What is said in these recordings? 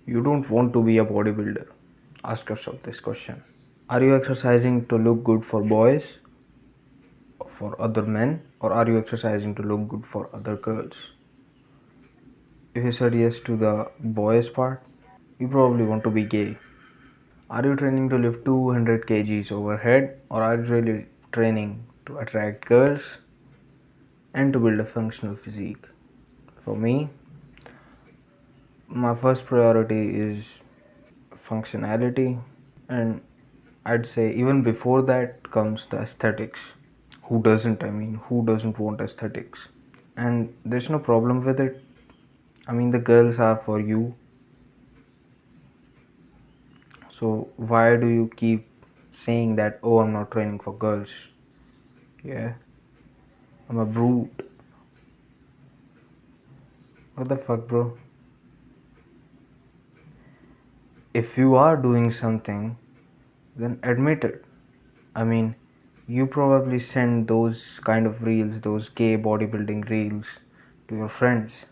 You don't want to be a bodybuilder. Ask yourself this question. Are you exercising to look good for boys, for other men, or are you exercising to look good for other girls? If you said yes to the boys part, you probably want to be gay. Are you training to lift 200 kgs overhead, or are you really training to attract girls and to build a functional physique? For me, my first priority is functionality, and I'd say even before that comes the aesthetics. Who doesn't? I mean, who doesn't want aesthetics? And there's no problem with it. I mean, the girls are for you, so why do you keep saying that, oh, I'm not training for girls? Yeah, I'm a brute. What the fuck, bro? If you are doing something, then admit it. I mean, you probably send those kind of reels, those gay bodybuilding reels, to your friends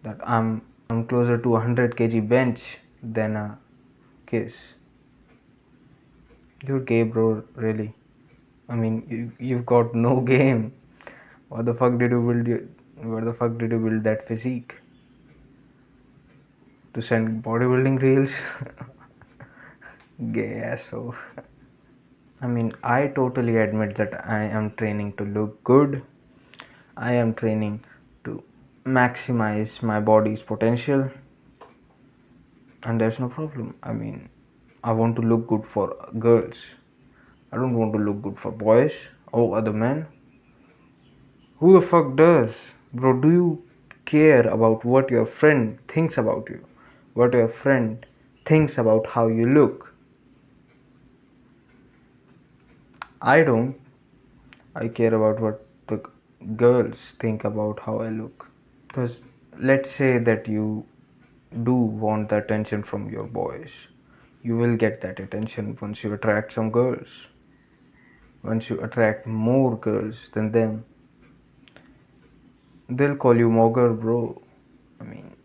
that I'm closer to 100 kg bench than a kiss. You're gay, bro. Really? I mean, you've got no game. What the fuck did you build? What the fuck did you build that physique to send bodybuilding reels? Gay asshole. I mean, I totally admit that I am training to look good. I am training to maximize my body's potential, and there's no problem. I mean, I want to look good for girls. I don't want to look good for boys or other men. Who the fuck does? Bro, do you care about what your friend thinks about you? What your friend thinks about how you look? I don't. I care about what the girls think about how I look. Because let's say that you do want the attention from your boys. You will get that attention once you attract some girls. Once you attract more girls than them, they'll call you mogger, bro. I mean,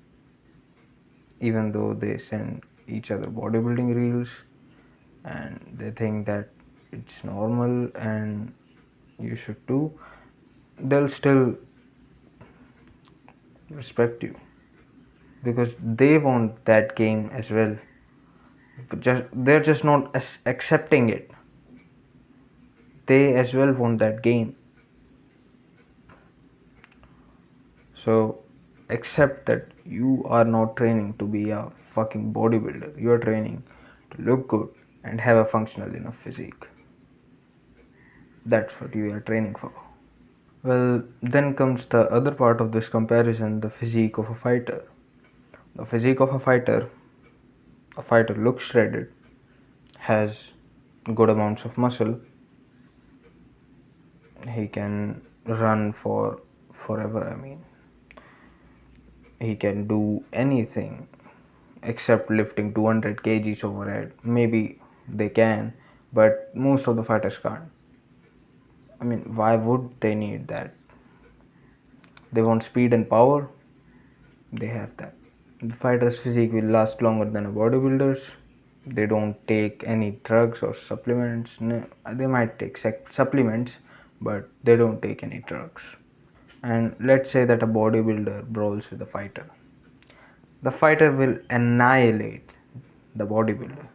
even though they send each other bodybuilding reels and they think that it's normal and you should do, they'll still respect you because they want that game as well. But they're just not accepting it. They as well want that game. So accept that you are not training to be a fucking bodybuilder. You are training to look good and have a functional enough physique. That's what you are training for. Well, then comes the other part of this comparison, the physique of a fighter. The physique of a fighter looks shredded, has good amounts of muscle, he can run for forever. I mean, he can do anything except lifting 200 kgs overhead. Maybe they can, but most of the fighters can't. I mean, why would they need that? They want speed and power, they have that. The fighter's physique will last longer than a bodybuilder's. They don't take any drugs or supplements. No, they might take supplements, but they don't take any drugs. And let's say that a bodybuilder brawls with a fighter. The fighter will annihilate the bodybuilder.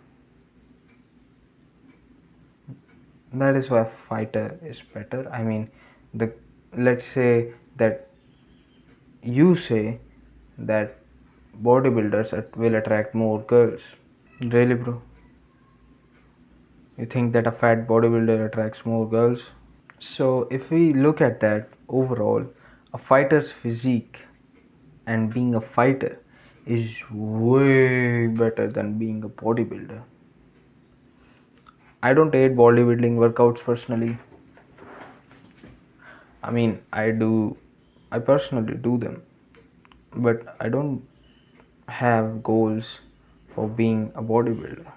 That is why fighter is better. I mean, the let's say that you say that bodybuilders will attract more girls. Really, bro? You think that a fat bodybuilder attracts more girls? So, if we look at that overall, a fighter's physique and being a fighter is way better than being a bodybuilder. I don't hate bodybuilding workouts personally. I mean, I personally do them, but I don't have goals for being a bodybuilder.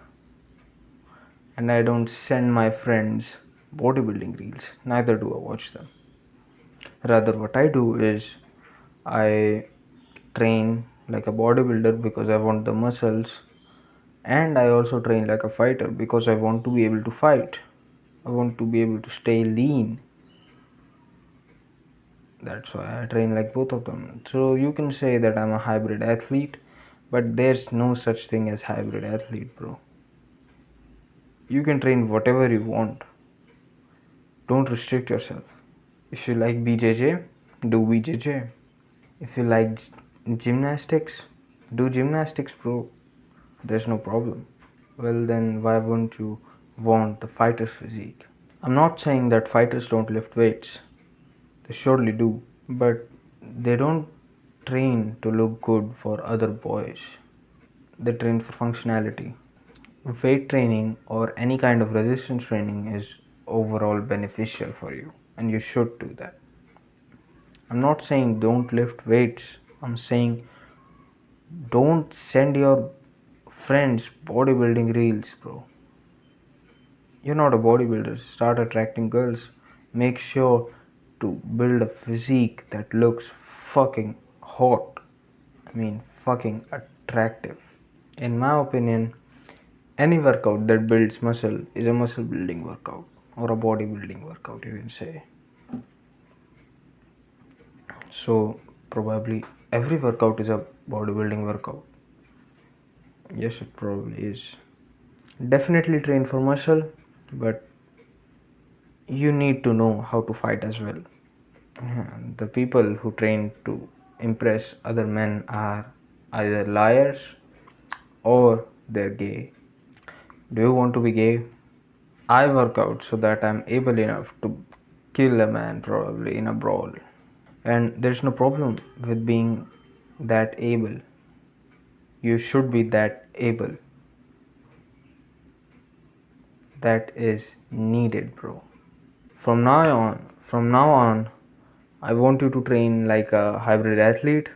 And I don't send my friends bodybuilding reels, neither do I watch them. Rather, what I do is I train like a bodybuilder because I want the muscles, and I also train like a fighter because I want to be able to fight. I want to be able to stay lean. That's why I train like both of them. So you can say that I'm a hybrid athlete, but there's no such thing as hybrid athlete, bro. You can train whatever you want. Don't restrict yourself. If you like BJJ, do BJJ. If you like gymnastics, do gymnastics, bro. There's no problem. Well, then why wouldn't you want the fighter's physique? I'm not saying that fighters don't lift weights. They surely do. But they don't train to look good for other boys. They train for functionality. Weight training or any kind of resistance training is overall beneficial for you, and you should do that. I'm not saying don't lift weights. I'm saying don't send your friends bodybuilding reels, bro. You're not a bodybuilder. Start attracting girls. Make sure to build a physique that looks fucking hot. I mean, fucking attractive. In my opinion, any workout that builds muscle is a muscle building workout or a bodybuilding workout, you can say. So, probably every workout is a bodybuilding workout. Yes, it probably is. Definitely train for muscle, but you need to know how to fight as well. The people who train to impress other men are either liars or they're gay. Do you want to be gay? I work out so that I'm able enough to kill a man probably in a brawl. And there's no problem with being that able. You should be that able. That is needed, bro. From now on, I want you to train like a hybrid athlete.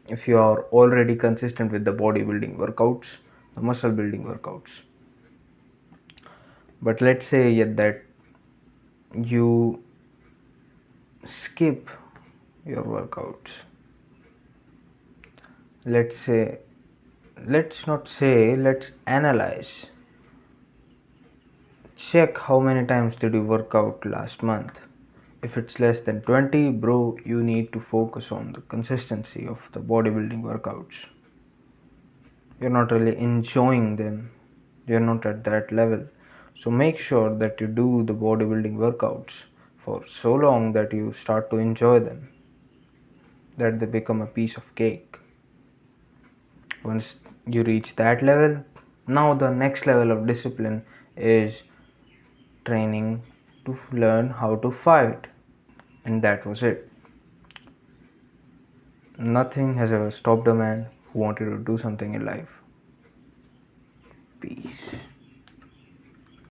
If you are already consistent with the bodybuilding workouts, the muscle building workouts. But let's say yet that you skip your workouts. Let's say, let's not say, let's analyze. Check how many times did you work out last month. If it's less than 20, bro, you need to focus on the consistency of the bodybuilding workouts. You're not really enjoying them. You're not at that level. So make sure that you do the bodybuilding workouts for so long that you start to enjoy them, that they become a piece of cake. Once you reach that level, now the next level of discipline is training to learn how to fight. And that was it. Nothing has ever stopped a man who wanted to do something in life. Peace.